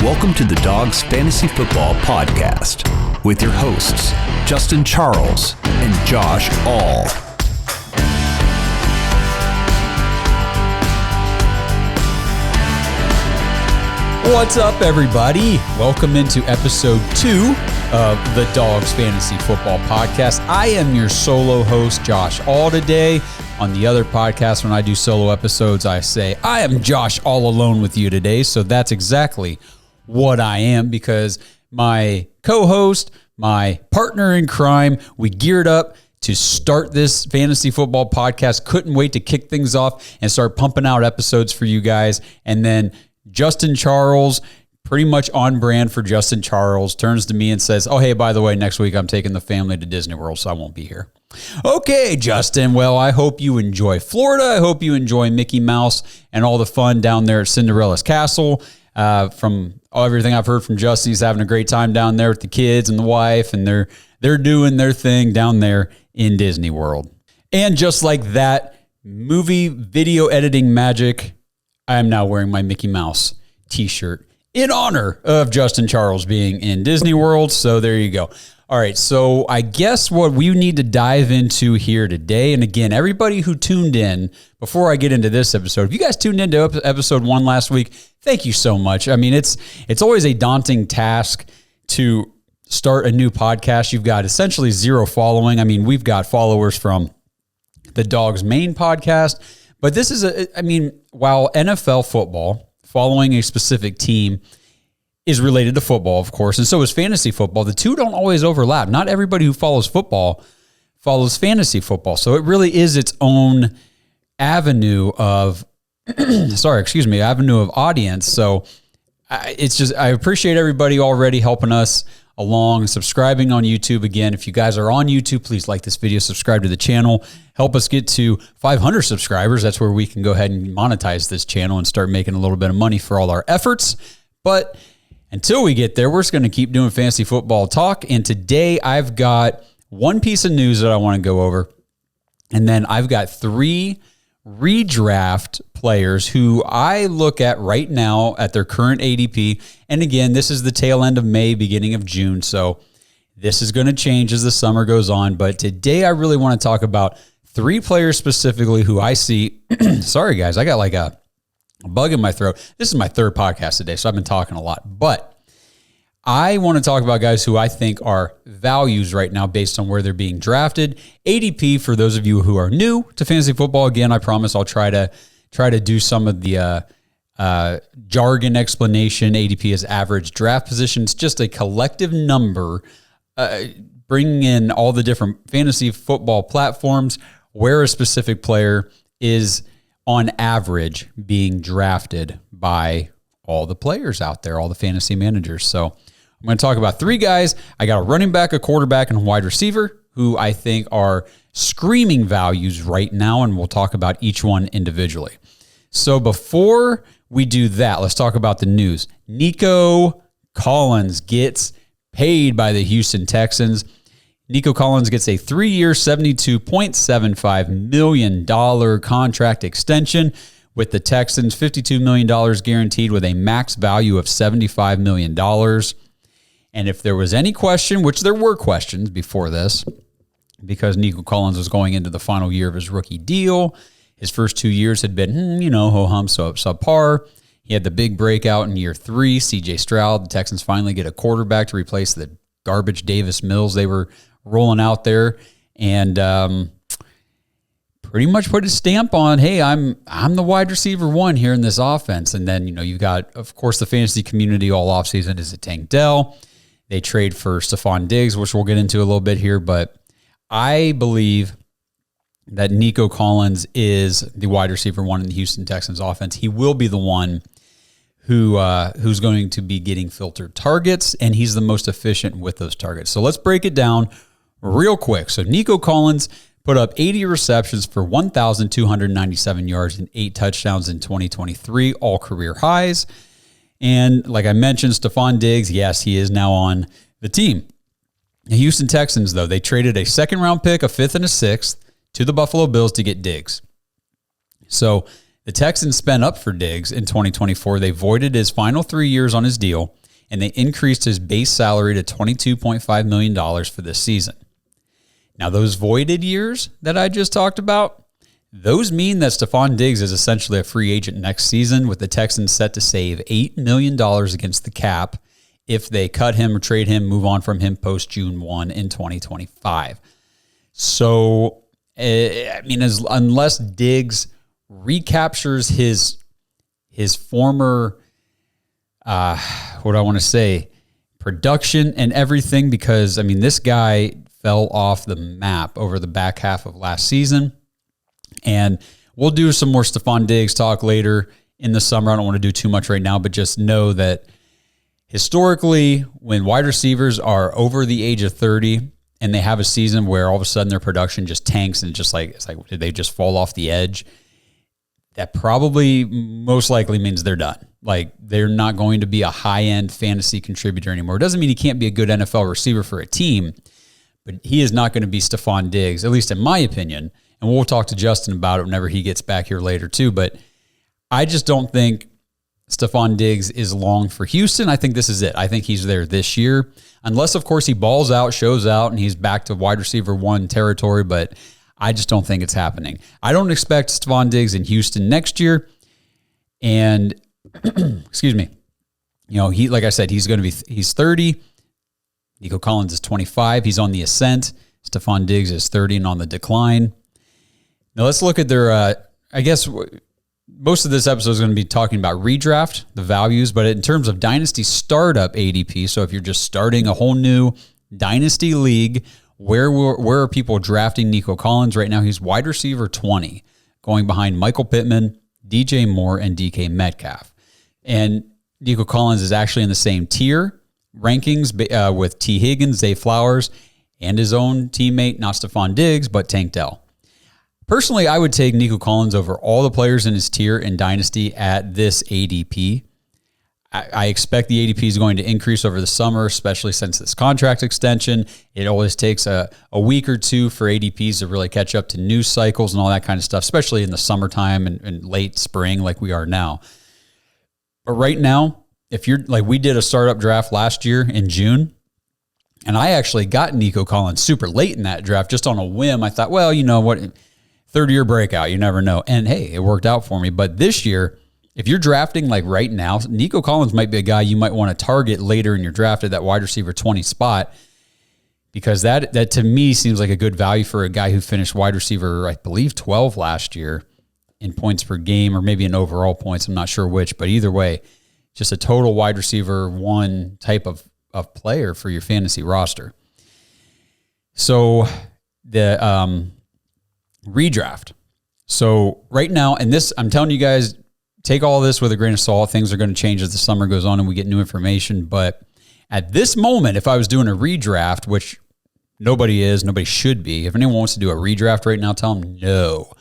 Welcome to the Dawgs Fantasy Football Podcast with your hosts, Justin Charles and Josh All. What's up, everybody? Welcome into episode 2 of the Dawgs Fantasy Football Podcast. I am your solo host, Josh All, today. On the other podcast, when I do solo episodes, I say, I am Josh all alone with you today. So that's exactly what I am, because my co-host, my partner in crime, we geared up to start this fantasy football podcast. Couldn't wait to kick things off and start pumping out episodes for you guys. And then Justin Charles, pretty much on brand for Justin Charles, turns to me and says, oh, hey, by the way, next week I'm taking the family to Disney World, so I won't be here. Okay, Justin. Well, I hope you enjoy Florida. I hope you enjoy Mickey Mouse and all the fun down there at Cinderella's Castle. From everything I've heard from Justin, he's having a great time down there with the kids and the wife, and they're doing their thing down there in Disney World. And just like that, movie video editing magic, I am now wearing my Mickey Mouse t-shirt in honor of Justin Charles being in Disney World. So there you go. All right, so I guess what we need to dive into here today, and again, everybody who tuned in before I get into this episode, if you guys tuned into episode 1 last week, thank you so much. I mean, it's always a daunting task to start a new podcast. You've got essentially zero following. I mean, we've got followers from the Dawgs main podcast, but this is while NFL football, following a specific team, is related to football, of course, and so is fantasy football. The two don't always overlap. Not everybody who follows football follows fantasy football. So it really is its own avenue of, avenue of audience. So I appreciate everybody already helping us along, subscribing on YouTube. Again, if you guys are on YouTube, please like this video, subscribe to the channel, help us get to 500 subscribers. That's where we can go ahead and monetize this channel and start making a little bit of money for all our efforts. But until we get there, we're just going to keep doing fantasy football talk. And today I've got one piece of news that I want to go over. And then I've got 3 redraft players who I look at right now at their current ADP. And again, this is the tail end of May, beginning of June. So this is going to change as the summer goes on. But today I really want to talk about 3 players specifically who I see. Sorry, guys, I got like a bug in my throat. This is my 3rd podcast today, so I've been talking a lot. But I want to talk about guys who I think are values right now based on where they're being drafted. ADP, for those of you who are new to fantasy football, again, I promise I'll try to do some of the jargon explanation. ADP is average draft positions, just a collective number, bringing in all the different fantasy football platforms where a specific player is on average being drafted by all the players out there, all the fantasy managers. So I'm going to talk about 3 guys. I got a running back, a quarterback, and a wide receiver who I think are screaming values right now, and we'll talk about each one individually. So before we do that, let's talk about the news. Nico Collins gets paid by the Houston Texans. Nico Collins gets a 3-year, $72.75 million contract extension with the Texans, $52 million guaranteed with a max value of $75 million. And if there was any question, which there were questions before this, because Nico Collins was going into the final year of his rookie deal, his first 2 years had been, ho-hum, so subpar. He had the big breakout in year 3, C.J. Stroud. The Texans finally get a quarterback to replace the garbage Davis Mills they were rolling out there, and pretty much put his stamp on, hey, I'm the wide receiver 1 here in this offense. And then, you got, of course, the fantasy community all offseason is a Tank Dell. They trade for Stephon Diggs, which we'll get into a little bit here, but I believe that Nico Collins is the wide receiver 1 in the Houston Texans offense. He will be the one who's going to be getting filtered targets, and he's the most efficient with those targets. So let's break it down real quick. So Nico Collins put up 80 receptions for 1,297 yards and 8 touchdowns in 2023, all career highs. And like I mentioned, Stephon Diggs, yes, he is now on the team. The Houston Texans, though, they traded a 2nd-round pick, a 5th, and a 6th to the Buffalo Bills to get Diggs. So The Texans spent up for Diggs in 2024. They voided his final 3 years on his deal, and they increased his base salary to $22.5 million for this season. Now, those voided years that I just talked about, those mean that Stephon Diggs is essentially a free agent next season, with the Texans set to save $8 million against the cap if they cut him or trade him, move on from him post June 1 in 2025. So, unless Diggs recaptures his former, production and everything, because, this guy fell off the map over the back half of last season. And we'll do some more Stephon Diggs talk later in the summer. I don't want to do too much right now, but just know that historically, when wide receivers are over the age of 30 and they have a season where all of a sudden their production just tanks and it's like, did they just fall off the edge? That probably most likely means they're done. Like, they're not going to be a high-end fantasy contributor anymore. It doesn't mean he can't be a good NFL receiver for a team, but he is not going to be Stephon Diggs, at least in my opinion. And we'll talk to Justin about it whenever he gets back here later too. But I just don't think Stephon Diggs is long for Houston. I think this is it. I think he's there this year. Unless, of course, he balls out, shows out, and he's back to wide receiver 1 territory. But I just don't think it's happening. I don't expect Stephon Diggs in Houston next year. And, excuse me, he, like I said, he's 30. Nico Collins is 25. He's on the ascent. Stephon Diggs is 30 and on the decline. Now let's look at their, I guess most of this episode is going to be talking about redraft, the values, but in terms of dynasty startup ADP, so if you're just starting a whole new dynasty league, where are people drafting Nico Collins? Right now, he's wide receiver 20, going behind Michael Pittman, DJ Moore, and DK Metcalf. And Nico Collins is actually in the same tier rankings with T. Higgins, Zay Flowers, and his own teammate, not Stephon Diggs, but Tank Dell. Personally, I would take Nico Collins over all the players in his tier in Dynasty at this ADP. I expect the ADP is going to increase over the summer, especially since this contract extension. It always takes a week or two for ADPs to really catch up to news cycles and all that kind of stuff, especially in the summertime and late spring like we are now. But right now, if you're like, we did a startup draft last year in June, and I actually got Nico Collins super late in that draft just on a whim. I thought, well, you know what, third-year breakout, you never know. And hey, it worked out for me. But this year, if you're drafting like right now, Nico Collins might be a guy you might want to target later in your draft at that wide receiver 20 spot, because that to me seems like a good value for a guy who finished wide receiver, I believe, 12 last year in points per game, or maybe in overall points. I'm not sure which, but either way, just a total wide receiver 1 type of player for your fantasy roster. So the redraft. So right now, and this, I'm telling you guys, take all this with a grain of salt. Things are going to change as the summer goes on and we get new information. But at this moment, if I was doing a redraft, which nobody should be. If anyone wants to do a redraft right now, tell them no.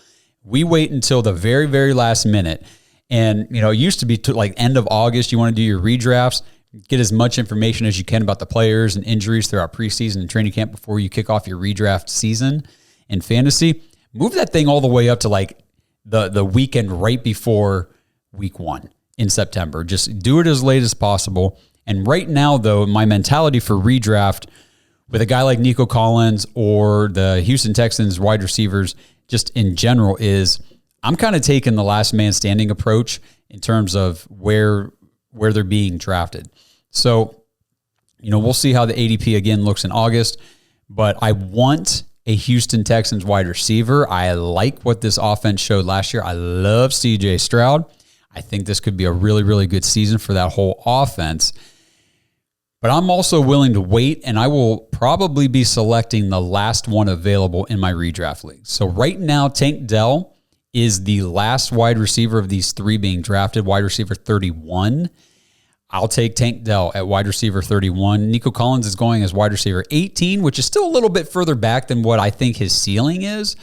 We wait until the very, very last minute. And, it used to be like end of August, you want to do your redrafts, get as much information as you can about the players and injuries throughout preseason and training camp before you kick off your redraft season in fantasy. Move that thing all the way up to like the weekend right before week 1 in September. Just do it as late as possible. And right now, though, my mentality for redraft with a guy like Nico Collins or the Houston Texans wide receivers just in general is I'm kind of taking the last man standing approach in terms of where they're being drafted. So, we'll see how the ADP again looks in August, but I want a Houston Texans wide receiver. I like what this offense showed last year. I love CJ Stroud. I think this could be a really, really good season for that whole offense. But I'm also willing to wait, and I will probably be selecting the last one available in my redraft league. So right now, Tank Dell is the last wide receiver of these 3 being drafted, wide receiver 31. I'll take Tank Dell at wide receiver 31. Nico Collins is going as wide receiver 18, which is still a little bit further back than what I think his ceiling is.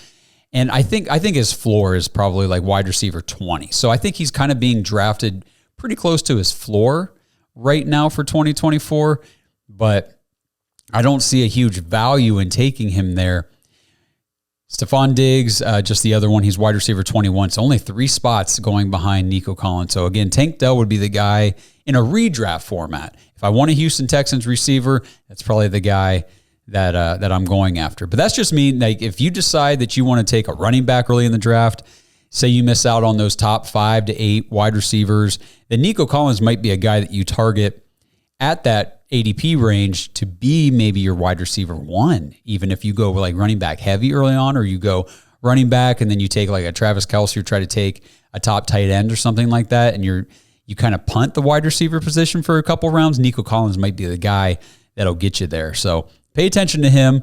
And I think his floor is probably like wide receiver 20. So I think he's kind of being drafted pretty close to his floor right now for 2024. But I don't see a huge value in taking him there. Stephon Diggs, just the other one, he's wide receiver 21. So only 3 spots going behind Nico Collins. So again, Tank Dell would be the guy in a redraft format. If I want a Houston Texans receiver, that's probably the guy that I'm going after. But that's just me. Like, if you decide that you want to take a running back early in the draft, say you miss out on those top 5 to 8 wide receivers, then Nico Collins might be a guy that you target at that ADP range to be maybe your wide receiver 1, even if you go like running back heavy early on, or you go running back and then you take like a Travis Kelce or try to take a top tight end or something like that, and you kind of punt the wide receiver position for a couple rounds. Nico Collins might be the guy that'll get you there. So pay attention to him.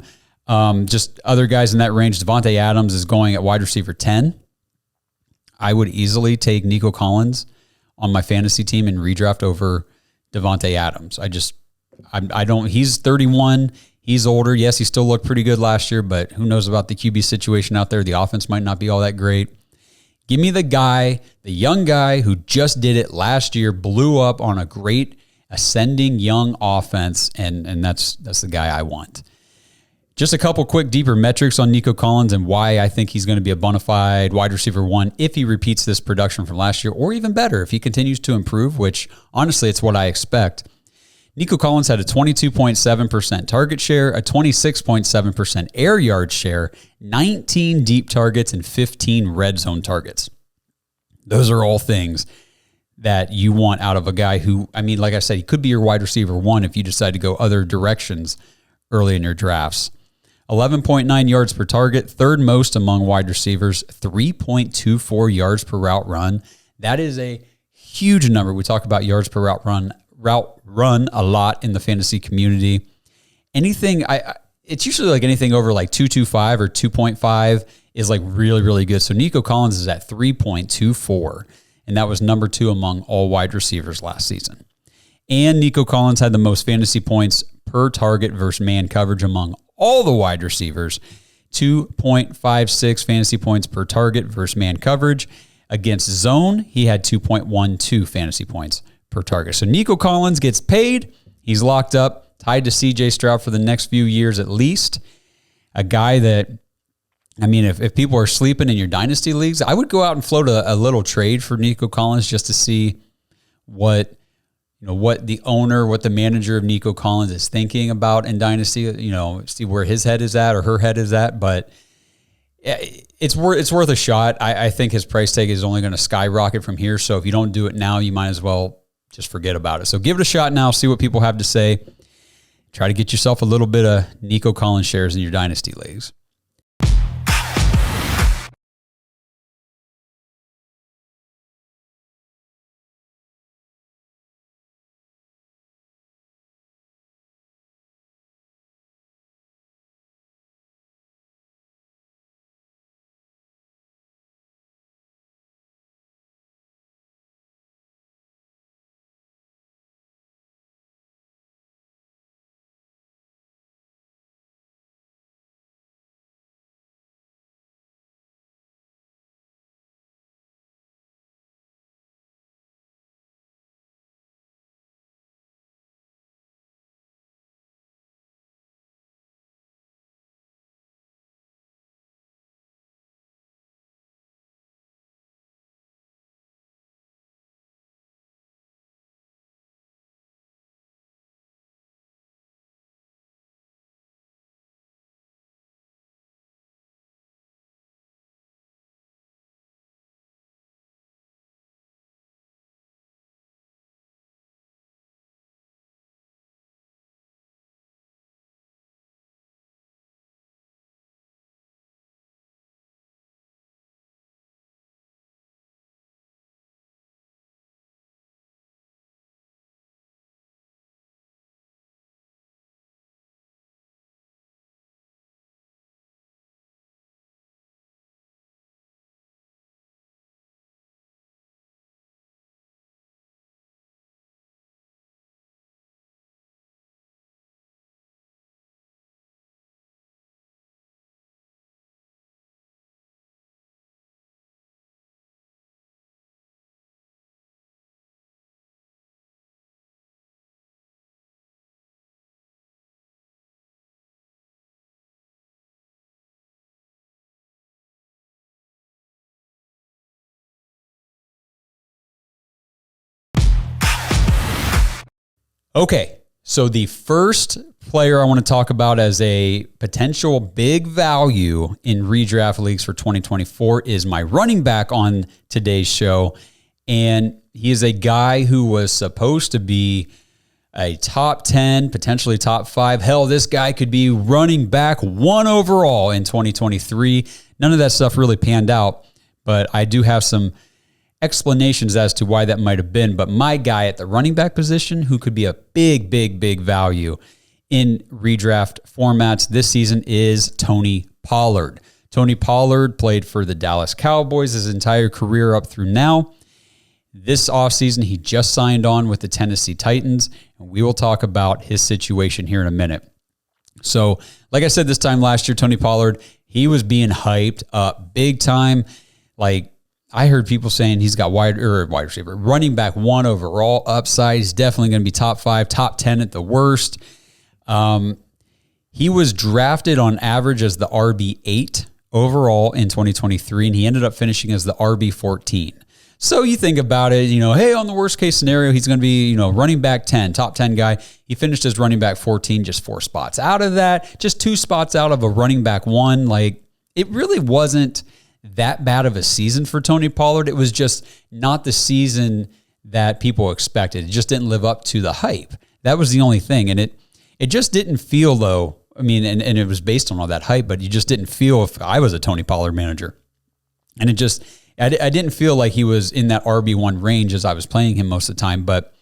Just other guys in that range. Devontae Adams is going at wide receiver 10. I would easily take Nico Collins on my fantasy team and redraft over Devontae Adams. He's 31. He's older. Yes, he still looked pretty good last year, but who knows about the QB situation out there? The offense might not be all that great. Give me the young guy who just did it last year, blew up on a great ascending young offense, and that's the guy I want. Just a couple quick deeper metrics on Nico Collins and why I think he's going to be a bona fide wide receiver 1 if he repeats this production from last year, or even better, if he continues to improve, which honestly, it's what I expect. Nico Collins had a 22.7% target share, a 26.7% air yard share, 19 deep targets, and 15 red zone targets. Those are all things that you want out of a guy who, like I said, he could be your wide receiver 1 if you decide to go other directions early in your drafts. 11.9 yards per target, third most among wide receivers, 3.24 yards per route run. That is a huge number. We talk about yards per route run a lot in the fantasy community. It's usually like anything over like 2.25 or 2.5 is like really, really good. So Nico Collins is at 3.24, and that was number 2 among all wide receivers last season. And Nico Collins had the most fantasy points per target versus man coverage among all the wide receivers, 2.56 fantasy points per target versus man coverage. Against zone, he had 2.12 fantasy points per target. So Nico Collins gets paid. He's locked up, tied to CJ Stroud for the next few years at least. A guy that, if people are sleeping in your dynasty leagues, I would go out and float a little trade for Nico Collins just to see what the owner, what the manager of Nico Collins is thinking about in dynasty, see where his head is at or her head is at. But it's worth a shot. I think his price tag is only going to skyrocket from here. So if you don't do it now, you might as well just forget about it. So give it a shot now, see what people have to say. Try to get yourself a little bit of Nico Collins shares in your dynasty leagues. Okay, so the first player I want to talk about as a potential big value in redraft leagues for 2024 is my running back on today's show. And he is a guy who was supposed to be a top 10, potentially top 5. Hell, this guy could be running back 1 overall in 2023. None of that stuff really panned out, but I do have some explanations as to why that might have been. But my guy at the running back position, who could be a big, big, big value in redraft formats this season, is Tony Pollard. Tony Pollard played for the Dallas Cowboys his entire career up through now. This offseason, he just signed on with the Tennessee Titans, and we will talk about his situation here in a minute. So, like I said this time last year, Tony Pollard, he was being hyped up big time. Like, I heard people saying he's got wide receiver, running back 1 overall upside. He's definitely going to be top 5, top 10 at the worst. He was drafted on average as the RB8 overall in 2023, and he ended up finishing as the RB14. So you think about it, hey, on the worst case scenario, he's going to be, running back 10, top 10 guy. He finished as running back 14, just 4 spots out of that, just 2 spots out of a running back 1. Like, it really wasn't that bad of a season for Tony Pollard. It was just not the season that people expected. It just didn't live up to the hype. That was the only thing. And it just didn't feel, though, I mean, and it was based on all that hype, but you just didn't feel, if I was a Tony Pollard manager. And I didn't feel like he was in that RB1 range as I was playing him most of the time, but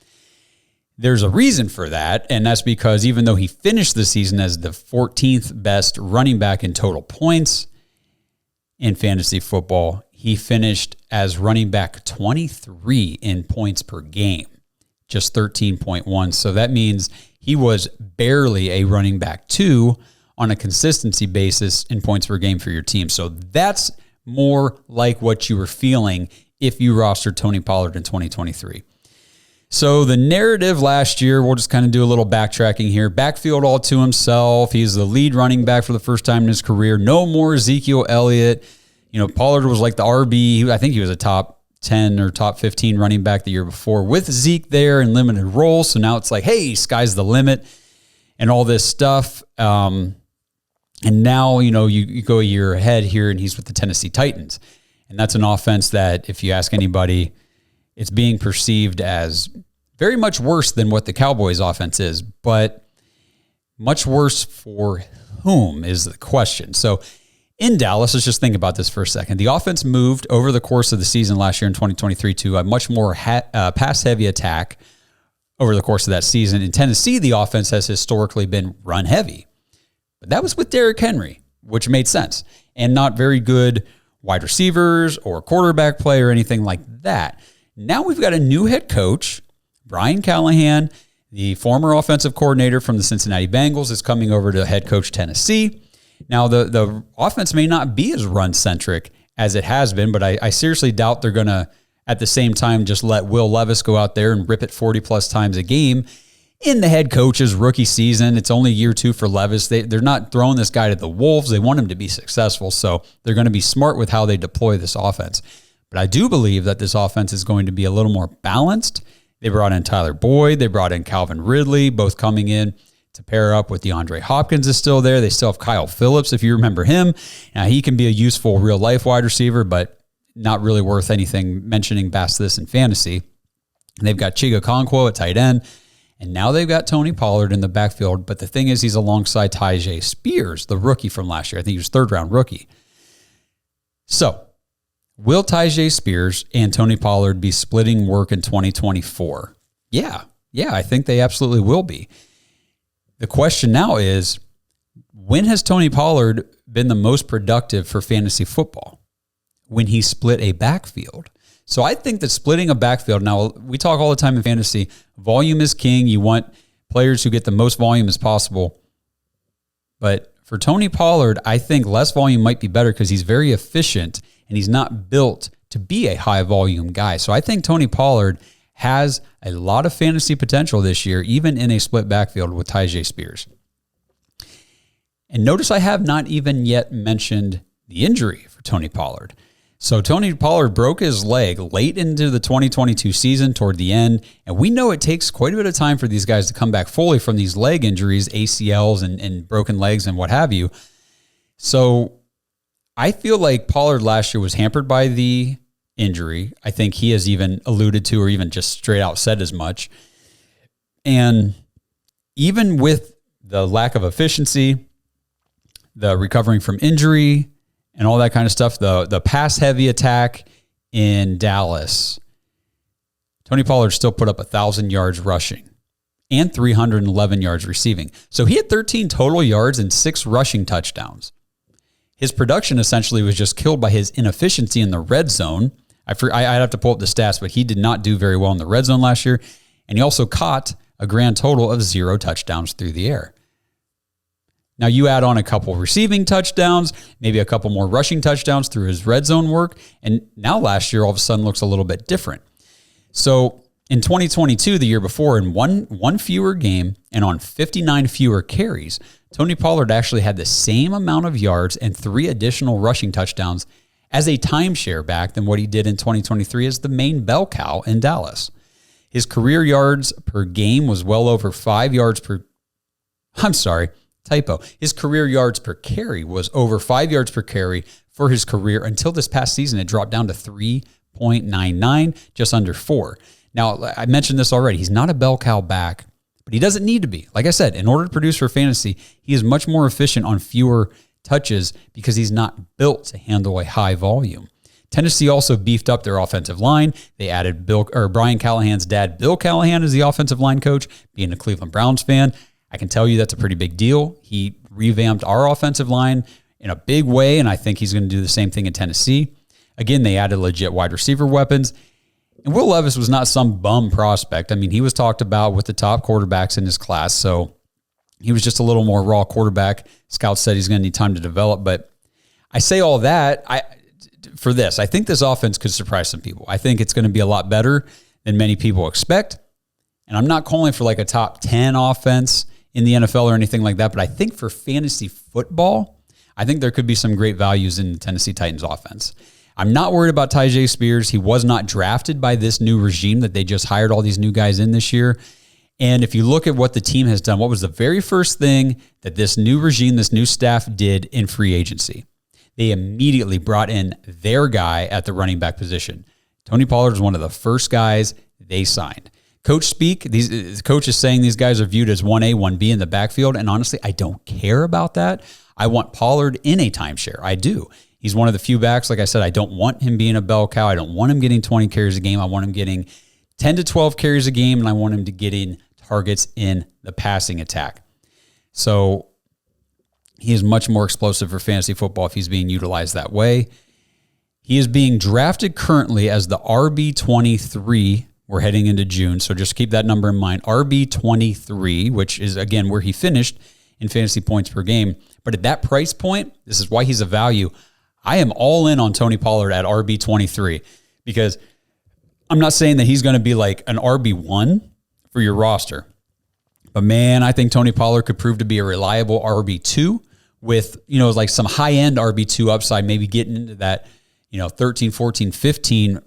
there's a reason for that, and that's because even though he finished the season as the 14th best running back in total points in fantasy football, he finished as running back 23 in points per game, just 13.1. So that means he was barely a running back 2 on a consistency basis in points per game for your team. So that's more like what you were feeling if you rostered Tony Pollard in 2023. So the narrative last year, we'll just kind of do a little backtracking here. Backfield all to himself. He's the lead running back for the first time in his career. No more Ezekiel Elliott. Pollard was like the RB. I think he was a top 10 or top 15 running back the year before with Zeke there in limited roles. So now it's like, hey, sky's the limit and all this stuff. And now, you go a year ahead here and he's with the Tennessee Titans. And that's an offense that, if you ask anybody, it's being perceived as very much worse than what the Cowboys offense is. But much worse for whom is the question. So in Dallas, let's just think about this for a second. The offense moved over the course of the season last year in 2023 to a much more pass-heavy attack over the course of that season. In Tennessee, the offense has historically been run-heavy. But that was with Derrick Henry, which made sense, and not very good wide receivers or quarterback play or anything like that. Now we've got a new head coach, Brian Callahan, the former offensive coordinator from the Cincinnati Bengals, is coming over to head coach Tennessee. Now the offense may not be as run-centric as it has been, but I seriously doubt they're going to, at the same time, just let Will Levis go out there and rip it 40-plus times a game. In the head coach's rookie season, it's only year 2 for Levis. They're not throwing this guy to the wolves. They want him to be successful, so they're going to be smart with how they deploy this offense. But I do believe that this offense is going to be a little more balanced. They brought in Tyler Boyd. They brought in Calvin Ridley, both coming in to pair up with DeAndre Hopkins is still there. They still have Kyle Phillips, if you remember him. Now, he can be a useful real-life wide receiver, but not really worth anything mentioning past this in fantasy. And they've got Chiga Okonkwo at tight end. And now they've got Tony Pollard in the backfield. But the thing is, he's alongside Tyjae Spears, the rookie from last year. I think he was 3rd-round rookie. So, will Tyjae Spears and Tony Pollard be splitting work in 2024? Yeah, I think they absolutely will be. The question now is, when has Tony Pollard been the most productive for fantasy football? When he split a backfield. So I think that splitting a backfield, now we talk all the time in fantasy, volume is king. You want players who get the most volume as possible. But for Tony Pollard, I think less volume might be better because he's very efficient and he's not built to be a high volume guy. So I think Tony Pollard has a lot of fantasy potential this year, even in a split backfield with Tyjae Spears. And notice I have not even yet mentioned the injury for Tony Pollard. So Tony Pollard broke his leg late into the 2022 season toward the end, and we know it takes quite a bit of time for these guys to come back fully from these leg injuries, ACLs and broken legs and what have you. So I feel like Pollard last year was hampered by the injury. I think he has even alluded to or even just straight out said as much. And even with the lack of efficiency, the recovering from injury, and all that kind of stuff, the pass-heavy attack in Dallas, Tony Pollard still put up 1,000 yards rushing and 311 yards receiving. So he had 13 total yards and 6 rushing touchdowns. His production essentially was just killed by his inefficiency in the red zone. I'd have to pull up the stats, but he did not do very well in the red zone last year. And he also caught a grand total of 0 touchdowns through the air. Now you add on a couple receiving touchdowns, maybe a couple more rushing touchdowns through his red zone work, and now last year all of a sudden looks a little bit different. So in 2022, the year before, in one fewer game and on 59 fewer carries, Tony Pollard actually had the same amount of yards and 3 additional rushing touchdowns as a timeshare back than what he did in 2023 as the main bell cow in Dallas. His career yards per game was well over 5 yards per... His career yards per carry was over 5 yards per carry for his career until this past season. It dropped down to 3.99, just under 4. Now, I mentioned this already. He's not a bell cow back, but he doesn't need to be. Like I said, in order to produce for fantasy, he is much more efficient on fewer touches because he's not built to handle a high volume. Tennessee also beefed up their offensive line. They added Brian Callahan's dad, Bill Callahan, as the offensive line coach. Being a Cleveland Browns fan, I can tell you that's a pretty big deal. He revamped our offensive line in a big way, and I think he's going to do the same thing in Tennessee. Again, they added legit wide receiver weapons. And Will Levis was not some bum prospect. I mean, he was talked about with the top quarterbacks in his class, so he was just a little more raw quarterback. Scouts said he's going to need time to develop, but I say all that for this. I think this offense could surprise some people. I think it's going to be a lot better than many people expect, and I'm not calling for like a top 10 offense in the NFL or anything like that, but I think for fantasy football, I think there could be some great values in the Tennessee Titans offense. I'm not worried about Tyjae Spears. He was not drafted by this new regime that they just hired all these new guys in this year. And if you look at what the team has done, what was the very first thing that this new regime, this new staff did in free agency? They immediately brought in their guy at the running back position. Tony Pollard was one of the first guys they signed. Coach speak, the coach is saying these guys are viewed as 1A, 1B in the backfield, and honestly, I don't care about that. I want Pollard in a timeshare. I do. He's one of the few backs, like I said, I don't want him being a bell cow. I don't want him getting 20 carries a game. I want him getting 10 to 12 carries a game, and I want him to get in targets in the passing attack. So he is much more explosive for fantasy football if he's being utilized that way. He is being drafted currently as the RB23. We're heading into June, so just keep that number in mind. RB23, which is, again, where he finished in fantasy points per game. But at that price point, this is why he's a value. I am all in on Tony Pollard at RB23 because I'm not saying that he's going to be like an RB1 for your roster. But, man, I think Tony Pollard could prove to be a reliable RB2 with, like some high-end RB2 upside, maybe getting into that, 13, 14, 15,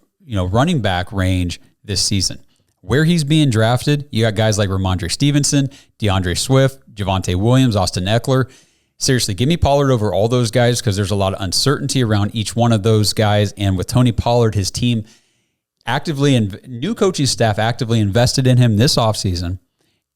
running back range this season. Where he's being drafted, you got guys like Ramondre Stevenson, DeAndre Swift, Javonte Williams, Austin Eckler. Seriously, give me Pollard over all those guys because there's a lot of uncertainty around each one of those guys. And with Tony Pollard, his team actively and new coaching staff actively invested in him this offseason.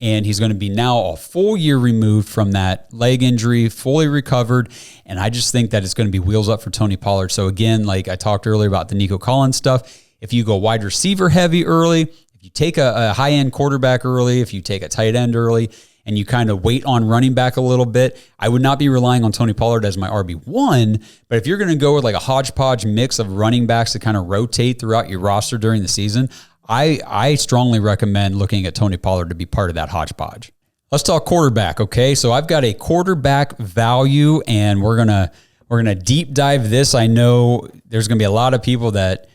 And he's going to be now a full year removed from that leg injury, fully recovered. And I just think that it's going to be wheels up for Tony Pollard. So again, like I talked earlier about the Nico Collins stuff, if you go wide receiver heavy early, if you take a high-end quarterback early, if you take a tight end early, and you kind of wait on running back a little bit, I would not be relying on Tony Pollard as my RB1. But if you're going to go with like a hodgepodge mix of running backs to kind of rotate throughout your roster during the season, I strongly recommend looking at Tony Pollard to be part of that hodgepodge. Let's talk quarterback, okay? So I've got a quarterback value, and we're gonna deep dive this. I know there's going to be a lot of people that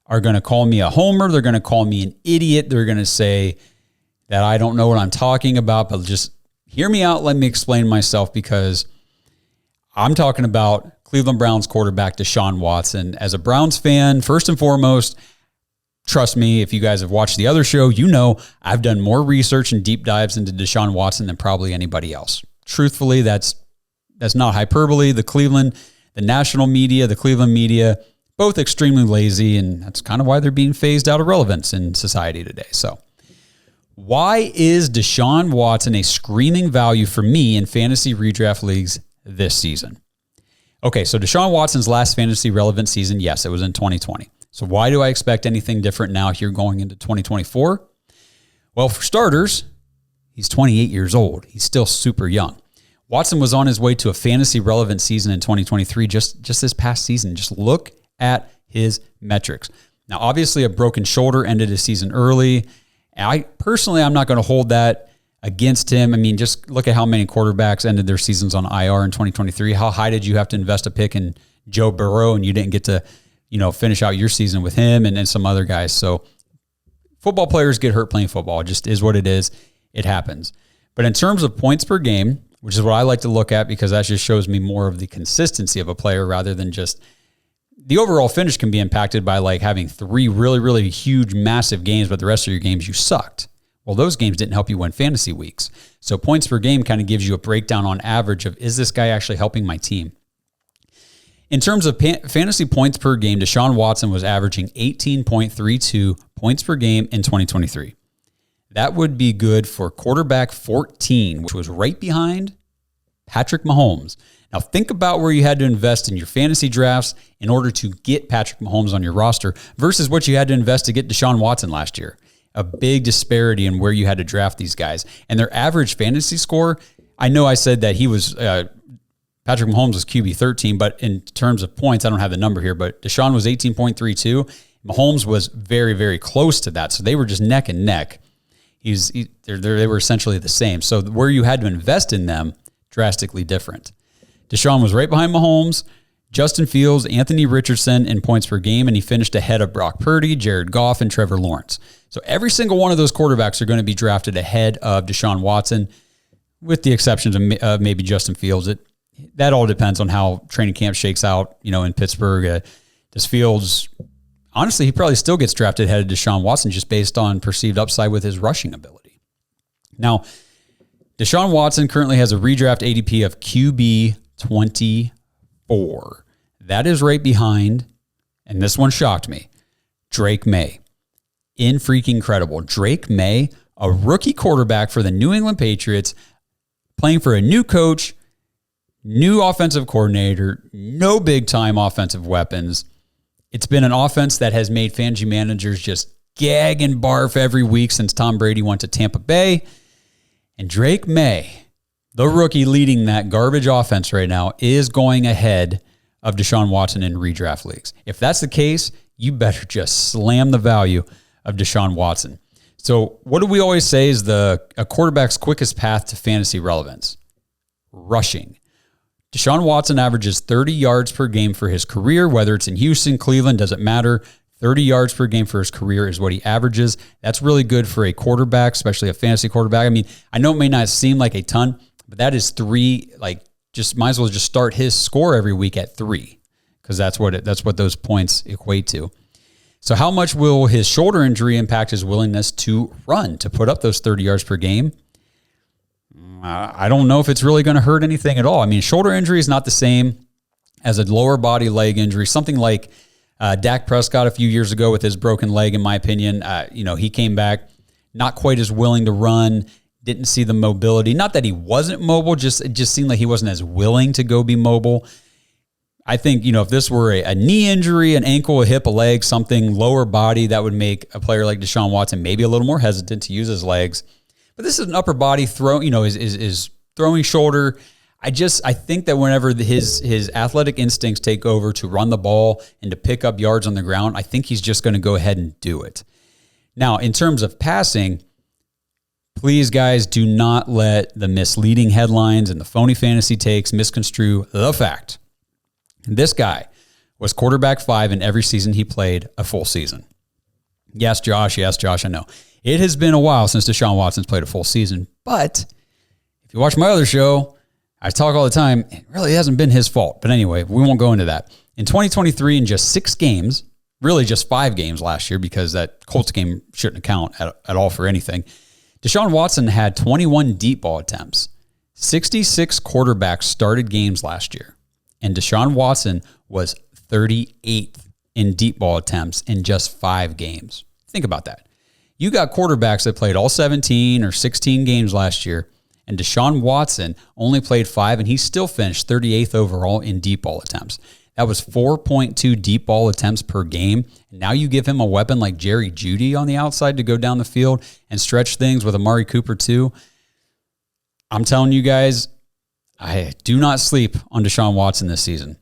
are going to call me a homer. They're going to call me an idiot. They're going to say that I don't know what I'm talking about, but just hear me out. Let me explain myself because I'm talking about Cleveland Browns quarterback Deshaun Watson. As a Browns fan, first and foremost, trust me, if you guys have watched the other show, you know I've done more research and deep dives into Deshaun Watson than probably anybody else. Truthfully, that's not hyperbole. The national media, the Cleveland media, both extremely lazy, and that's kind of why they're being phased out of relevance in society today. So why is Deshaun Watson a screaming value for me in fantasy redraft leagues this season? Okay, so Deshaun Watson's last fantasy relevant season, yes, it was in 2020. So why do I expect anything different now here going into 2024? Well, for starters, he's 28 years old. He's still super young. Watson was on his way to a fantasy relevant season in 2023, just this past season. Just look at his metrics. Now, obviously, a broken shoulder ended his season early. I'm not going to hold that against him. I mean, just look at how many quarterbacks ended their seasons on IR in 2023. How high did you have to invest a pick in Joe Burrow, and you didn't get to, finish out your season with him and some other guys? So football players get hurt playing football. It just is what it is. It happens. But in terms of points per game, which is what I like to look at because that just shows me more of the consistency of a player rather than just the overall finish can be impacted by like having 3 really, really huge, massive games, but the rest of your games you sucked. Well, those games didn't help you win fantasy weeks. So points per game kind of gives you a breakdown on average of, is this guy actually helping my team? In terms of fantasy points per game, Deshaun Watson was averaging 18.32 points per game in 2023. That would be good for quarterback 14, which was right behind Patrick Mahomes. Now, think about where you had to invest in your fantasy drafts in order to get Patrick Mahomes on your roster versus what you had to invest to get Deshaun Watson last year. A big disparity in where you had to draft these guys. And their average fantasy score, I know I said that he was, Patrick Mahomes was QB 13, but in terms of points, I don't have the number here, but Deshaun was 18.32. Mahomes was very, very close to that. So they were just neck and neck. They were essentially the same. So where you had to invest in them, drastically different. Deshaun was right behind Mahomes, Justin Fields, Anthony Richardson in points per game, and he finished ahead of Brock Purdy, Jared Goff, and Trevor Lawrence. So every single one of those quarterbacks are going to be drafted ahead of Deshaun Watson, with the exceptions of maybe Justin Fields. That all depends on how training camp shakes out, in Pittsburgh. Does Fields, honestly, he probably still gets drafted ahead of Deshaun Watson just based on perceived upside with his rushing ability. Now, Deshaun Watson currently has a redraft ADP of QB 24. That is right behind, and this one shocked me, Drake May. Incredible. Drake May, a rookie quarterback for the New England Patriots, playing for a new coach, new offensive coordinator, no big-time offensive weapons. It's been an offense that has made fantasy managers just gag and barf every week since Tom Brady went to Tampa Bay. And Drake May, the rookie leading that garbage offense right now, is going ahead of Deshaun Watson in redraft leagues. If that's the case, you better just slam the value of Deshaun Watson. So what do we always say is a quarterback's quickest path to fantasy relevance? Rushing. Deshaun Watson averages 30 yards per game for his career, whether it's in Houston, Cleveland, doesn't matter. 30 yards per game for his career is what he averages. That's really good for a quarterback, especially a fantasy quarterback. I mean, I know it may not seem like a ton, but that is 3, just might as well just start his score every week at 3, because that's what those points equate to. So how much will his shoulder injury impact his willingness to run, to put up those 30 yards per game? I don't know if it's really going to hurt anything at all. I mean, shoulder injury is not the same as a lower body leg injury. Something like Dak Prescott a few years ago with his broken leg, in my opinion, he came back not quite as willing to run, didn't see the mobility. Not that he wasn't mobile, it just seemed like he wasn't as willing to go be mobile. I think, if this were a knee injury, an ankle, a hip, a leg, something lower body, that would make a player like Deshaun Watson maybe a little more hesitant to use his legs. But this is an upper body throw, is throwing shoulder. I think that whenever his athletic instincts take over to run the ball and to pick up yards on the ground, I think he's just going to go ahead and do it. Now, in terms of passing, please, guys, do not let the misleading headlines and the phony fantasy takes misconstrue the fact. This guy was quarterback 5 in every season he played a full season. Yes, Josh, I know. It has been a while since Deshaun Watson's played a full season, but if you watch my other show, I talk all the time. It really hasn't been his fault. But anyway, we won't go into that. In 2023, in just 6 games, really just 5 games last year because that Colts game shouldn't count at all for anything, Deshaun Watson had 21 deep ball attempts. 66 quarterbacks started games last year, and Deshaun Watson was 38th in deep ball attempts in just 5 games. Think about that. You got quarterbacks that played all 17 or 16 games last year, and Deshaun Watson only played 5, and he still finished 38th overall in deep ball attempts. That was 4.2 deep ball attempts per game. And now you give him a weapon like Jerry Jeudy on the outside to go down the field and stretch things with Amari Cooper too. I'm telling you guys, I do not sleep on Deshaun Watson this season.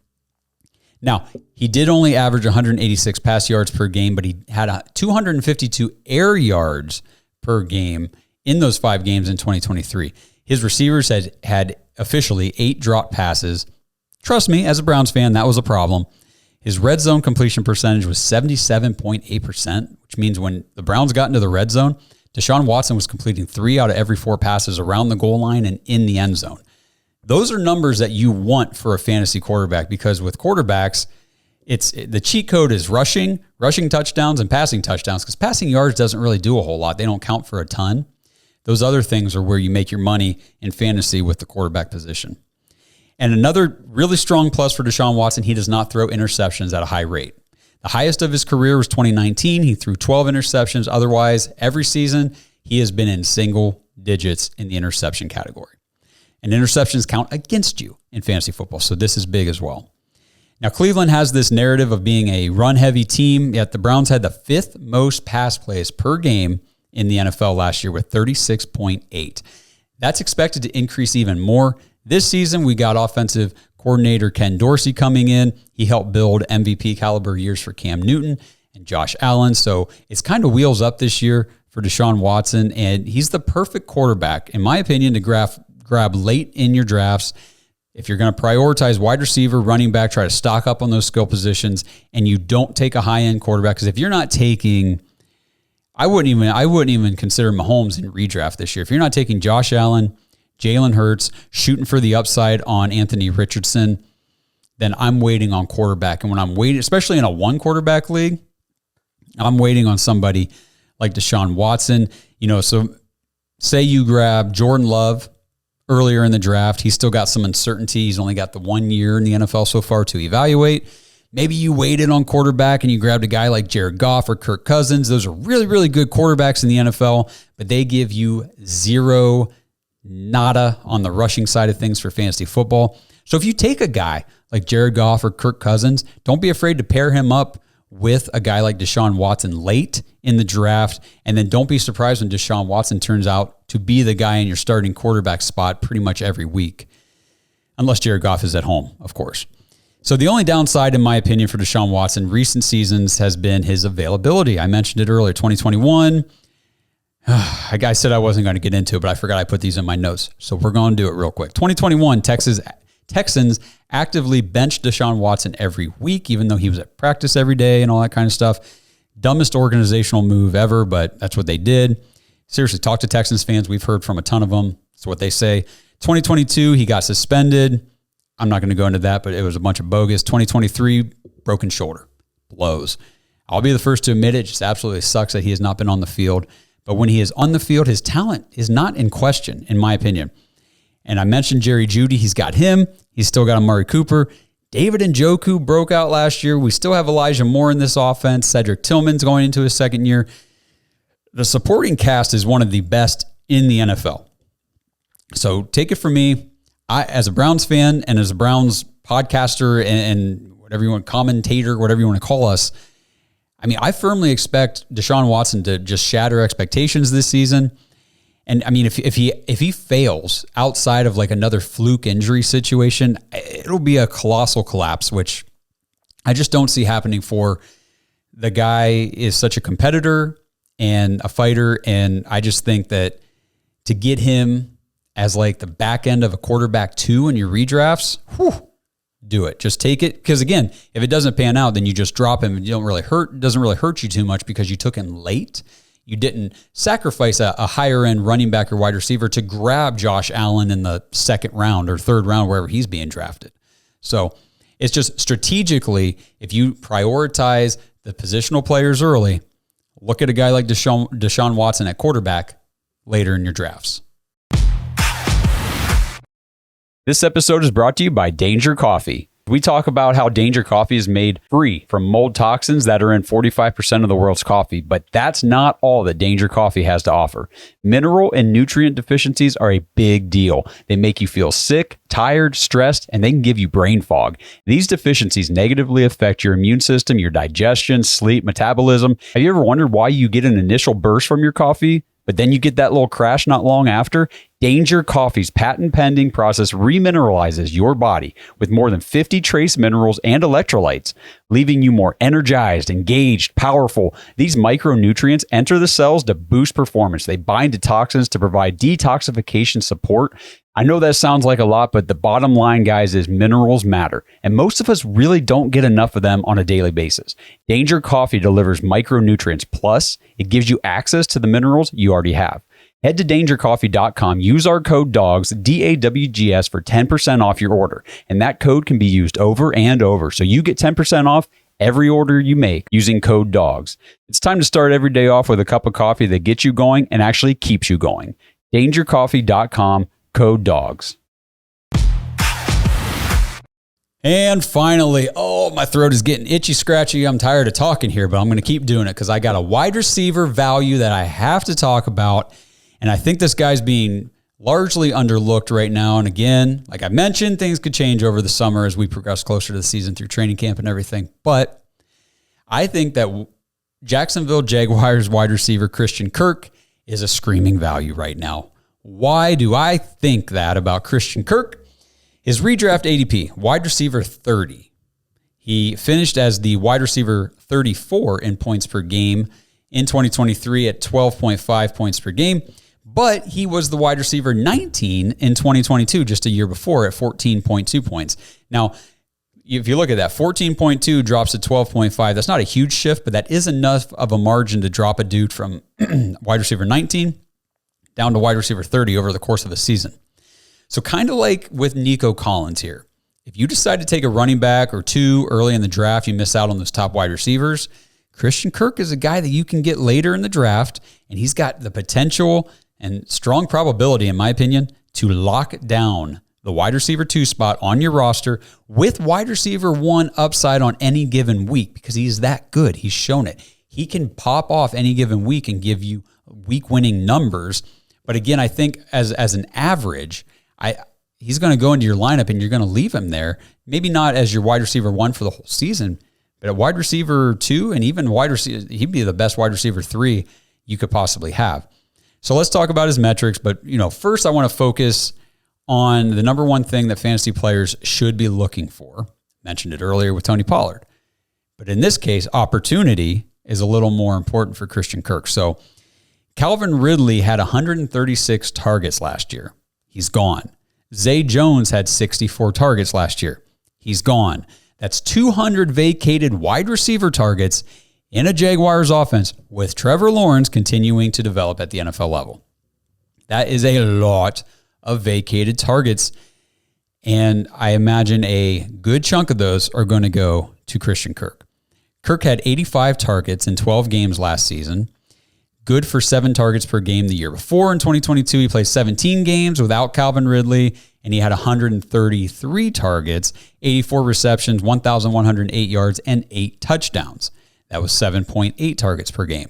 Now, he did only average 186 pass yards per game, but he had 252 air yards per game in those 5 games in 2023. His receivers had officially 8 drop passes. Trust me, as a Browns fan, that was a problem. His red zone completion percentage was 77.8%, which means when the Browns got into the red zone, Deshaun Watson was completing 3 out of every 4 passes around the goal line and in the end zone. Those are numbers that you want for a fantasy quarterback because with quarterbacks, the cheat code is rushing touchdowns and passing touchdowns because passing yards doesn't really do a whole lot. They don't count for a ton. Those other things are where you make your money in fantasy with the quarterback position. And another really strong plus for Deshaun Watson, he does not throw interceptions at a high rate. The highest of his career was 2019. He threw 12 interceptions. Otherwise, every season, he has been in single digits in the interception category. And interceptions count against you in fantasy football, so this is big as well. Now, Cleveland has this narrative of being a run-heavy team, yet the Browns had the 5th most pass plays per game in the NFL last year with 36.8. That's expected to increase even more. This season, we got offensive coordinator Ken Dorsey coming in. He helped build MVP caliber years for Cam Newton and Josh Allen. So it's kind of wheels up this year for Deshaun Watson, and he's the perfect quarterback, in my opinion, to grab late in your drafts. If you're going to prioritize wide receiver, running back, try to stock up on those skill positions, and you don't take a high-end quarterback, because if you're not taking, I wouldn't even consider Mahomes in redraft this year. If you're not taking Josh Allen, Jalen Hurts, shooting for the upside on Anthony Richardson, then I'm waiting on quarterback. And when I'm waiting, especially in a 1-quarterback league, I'm waiting on somebody like Deshaun Watson. So say you grab Jordan Love earlier in the draft. He's still got some uncertainty. He's only got the 1 year in the NFL so far to evaluate. Maybe you waited on quarterback and you grabbed a guy like Jared Goff or Kirk Cousins. Those are really, really good quarterbacks in the NFL, but they give you nada on the rushing side of things for fantasy football. So if you take a guy like Jared Goff or Kirk Cousins, don't be afraid to pair him up with a guy like Deshaun Watson late in the draft. And then don't be surprised when Deshaun Watson turns out to be the guy in your starting quarterback spot pretty much every week. Unless Jared Goff is at home, of course. So the only downside, in my opinion, for Deshaun Watson recent seasons has been his availability. I mentioned it earlier, 2021. I said I wasn't going to get into it, but I forgot I put these in my notes. So we're going to do it real quick. 2021, Texans actively benched Deshaun Watson every week, even though he was at practice every day and all that kind of stuff. Dumbest organizational move ever, but that's what they did. Seriously, talk to Texans fans. We've heard from a ton of them. That's what they say. 2022, he got suspended. I'm not going to go into that, but it was a bunch of bogus. 2023, broken shoulder. Blows. I'll be the first to admit it. Just absolutely sucks that he has not been on the field. But when he is on the field, his talent is not in question, in my opinion. And I mentioned Jerry Jeudy. He's got him. He's still got Amari Cooper. David Njoku broke out last year. We still have Elijah Moore in this offense. Cedric Tillman's going into his 2nd year. The supporting cast is one of the best in the NFL. So take it from me. I, as a Browns fan and as a Browns podcaster and whatever you want, commentator, whatever you want to call us, I firmly expect Deshaun Watson to just shatter expectations this season. And if he fails outside of like another fluke injury situation, it'll be a colossal collapse, which I just don't see happening. For the guy is such a competitor and a fighter, and I just think that to get him as like the back end of a quarterback 2 in your redrafts, do it. Just take it. Because again, if it doesn't pan out, then you just drop him and it doesn't really hurt you too much because you took him late. You didn't sacrifice a higher end running back or wide receiver to grab Josh Allen in the second round or third round, wherever he's being drafted. So it's just strategically, if you prioritize the positional players early, look at a guy like Deshaun Watson at quarterback later in your drafts. This episode is brought to you by Danger Coffee. We talk about how Danger Coffee is made free from mold toxins that are in 45% of the world's coffee, but that's not all that Danger Coffee has to offer. Mineral and nutrient deficiencies are a big deal. They make you feel sick, tired, stressed, and they can give you brain fog. These deficiencies negatively affect your immune system, your digestion, sleep, metabolism. Have you ever wondered why you get an initial burst from your coffee, but then you get that little crash not long after? Danger Coffee's patent-pending process remineralizes your body with more than 50 trace minerals and electrolytes, leaving you more energized, engaged, powerful. These micronutrients enter the cells to boost performance. They bind to toxins to provide detoxification support. I know that sounds like a lot, but the bottom line, guys, is minerals matter, and most of us really don't get enough of them on a daily basis. Danger Coffee delivers micronutrients, plus it gives you access to the minerals you already have. Head to dangercoffee.com, use our code DAWGS, DAWGS, for 10% off your order, and that code can be used over and over, so you get 10% off every order you make using code DAWGS. It's time to start every day off with a cup of coffee that gets you going and actually keeps you going. dangercoffee.com, code DAWGS. And finally, my throat is getting itchy, scratchy. I'm tired of talking here, but I'm going to keep doing it because I got a wide receiver value that I have to talk about. And I think this guy's being largely underlooked right now. And again, like I mentioned, things could change over the summer as we progress closer to the season through training camp and everything. But I think that Jacksonville Jaguars wide receiver Christian Kirk is a screaming value right now. Why do I think that about Christian Kirk? His redraft ADP, wide receiver 30. He finished as the wide receiver 34 in points per game in 2023 at 12.5 points per game. But he was the wide receiver 19 in 2022, just a year before, at 14.2 points. Now, if you look at that, 14.2 drops to 12.5. That's not a huge shift, but that is enough of a margin to drop a dude from wide receiver 19 down to wide receiver 30 over the course of a season. So kind of like with Nico Collins here. If you decide to take a running back or two early in the draft, you miss out on those top wide receivers. Christian Kirk is a guy that you can get later in the draft, and he's got the potential and strong probability, in my opinion, to lock down the wide receiver 2 spot on your roster with wide receiver 1 upside on any given week because he's that good. He's shown it. He can pop off any given week and give you week-winning numbers. But again, I think as an average, he's going to go into your lineup and you're going to leave him there. Maybe not as your wide receiver 1 for the whole season, but at wide receiver 2 and even wide receiver, he'd be the best wide receiver 3 you could possibly have. So let's talk about his metrics. But first I want to focus on the number one thing that fantasy players should be looking for. Mentioned it earlier with Tony Pollard. But in this case, opportunity is a little more important for Christian Kirk. So Calvin Ridley had 136 targets last year. He's gone. Zay Jones had 64 targets last year. He's gone. That's 200 vacated wide receiver targets in a Jaguars offense with Trevor Lawrence continuing to develop at the NFL level. That is a lot of vacated targets, and I imagine a good chunk of those are going to go to Christian Kirk. Kirk had 85 targets in 12 games last season, good for 7 targets per game the year before. In 2022, he played 17 games without Calvin Ridley, and he had 133 targets, 84 receptions, 1,108 yards, and 8 touchdowns. That was 7.8 targets per game.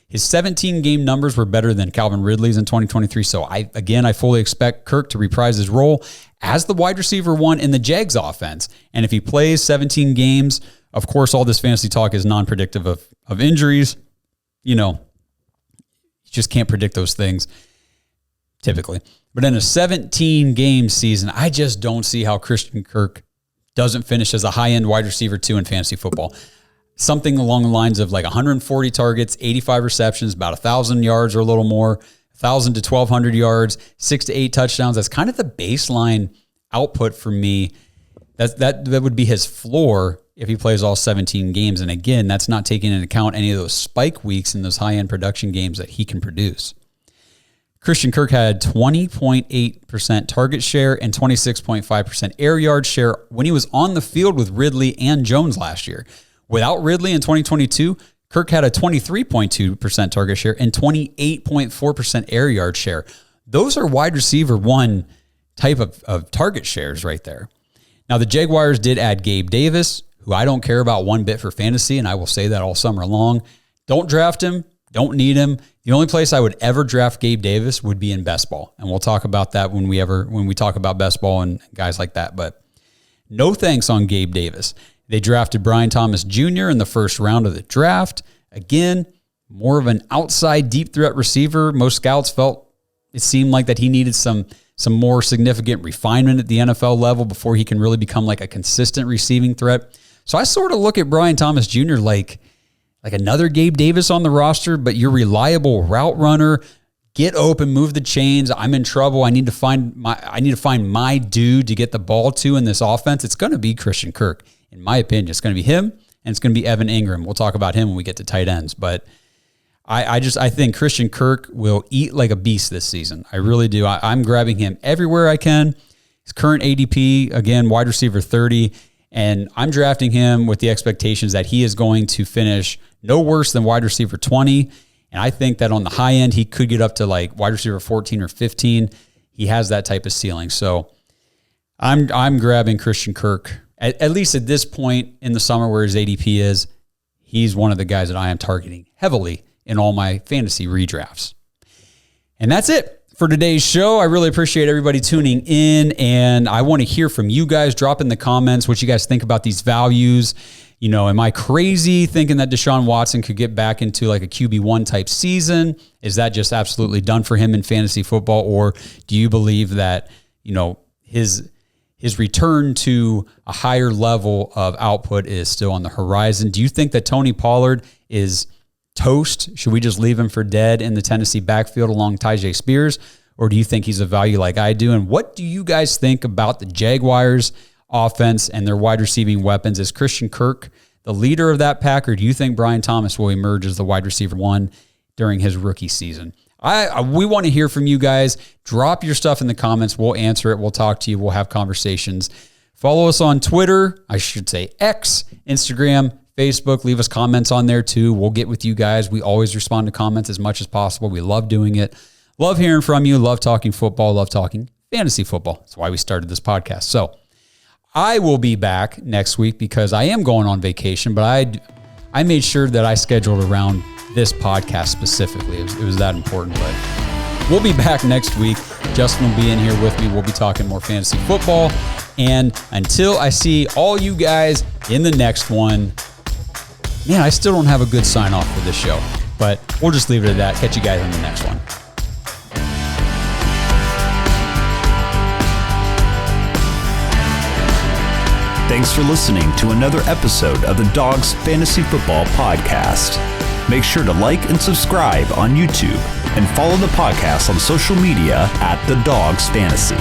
His 17-game numbers were better than Calvin Ridley's in 2023, so I fully expect Kirk to reprise his role as the wide receiver 1 in the Jags offense. And if he plays 17 games, of course, all this fantasy talk is non-predictive of injuries. You just can't predict those things typically. But in a 17-game season, I just don't see how Christian Kirk doesn't finish as a high-end wide receiver 2 in fantasy football. Something along the lines of like 140 targets, 85 receptions, about 1,000 yards or a little more, 1,000 to 1,200 yards, 6 to 8 touchdowns. That's kind of the baseline output for me. That would be his floor if he plays all 17 games. And again, that's not taking into account any of those spike weeks and those high-end production games that he can produce. Christian Kirk had 20.8% target share and 26.5% air yard share when he was on the field with Ridley and Jones last year. Without Ridley in 2022, Kirk had a 23.2% target share and 28.4% air yard share. Those are wide receiver one type of target shares right there. Now, the Jaguars did add Gabe Davis, who I don't care about one bit for fantasy, and I will say that all summer long. Don't draft him. Don't need him. The only place I would ever draft Gabe Davis would be in best ball. And we'll talk about that when we talk about best ball and guys like that. But no thanks on Gabe Davis. They drafted Brian Thomas Jr. in the first round of the draft. Again, more of an outside deep threat receiver. Most scouts felt it seemed like that he needed some more significant refinement at the NFL level before he can really become like a consistent receiving threat. So I sort of look at Brian Thomas Jr. like another Gabe Davis on the roster, but you're reliable route runner. Get open, move the chains. I'm in trouble. I need to find my dude to get the ball to in this offense. It's going to be Christian Kirk, in my opinion. It's going to be him, and it's going to be Evan Ingram. We'll talk about him when we get to tight ends, but I think Christian Kirk will eat like a beast this season. I really do. I'm grabbing him everywhere I can. His current ADP, again, wide receiver 30. And I'm drafting him with the expectations that he is going to finish no worse than wide receiver 20. And I think that on the high end, he could get up to like wide receiver 14 or 15. He has that type of ceiling. So I'm grabbing Christian Kirk, at least at this point in the summer where his ADP is. He's one of the guys that I am targeting heavily in all my fantasy redrafts. And that's it for today's show. I really appreciate everybody tuning in, and I want to hear from you guys. Drop in the comments what you guys think about these values. You know, am I crazy thinking that Deshaun Watson could get back into like a QB1 type season? Is that just absolutely done for him in fantasy football? Or do you believe that, you know, his return to a higher level of output is still on the horizon? Do you think that Tony Pollard is toast? Should we just leave him for dead in the Tennessee backfield along Tyjae Spears? Or do you think he's a value like I do? And what do you guys think about the Jaguars offense and their wide receiving weapons? Is Christian Kirk the leader of that pack, or do you think Brian Thomas will emerge as the wide receiver one during his rookie season? We want to hear from you guys. Drop your stuff in the comments. We'll answer it. We'll talk to you. We'll have conversations. Follow us on Twitter. I should say X, Instagram, Facebook. Leave us comments on there too. We'll get with you guys. We always respond to comments as much as possible. We love doing it. Love hearing from you. Love talking football. Love talking fantasy football. That's why we started this podcast. So I will be back next week because I am going on vacation, but I made sure that I scheduled around this podcast specifically. It was that important, but we'll be back next week. Justin will be in here with me. We'll be talking more fantasy football. And until I see all you guys in the next one, man, I still don't have a good sign off for this show, but we'll just leave it at that. Catch you guys on the next one. Thanks for listening to another episode of the Dawgs Fantasy Football Podcast. Make sure to like and subscribe on YouTube and follow the podcast on social media at The Dawgs Fantasy.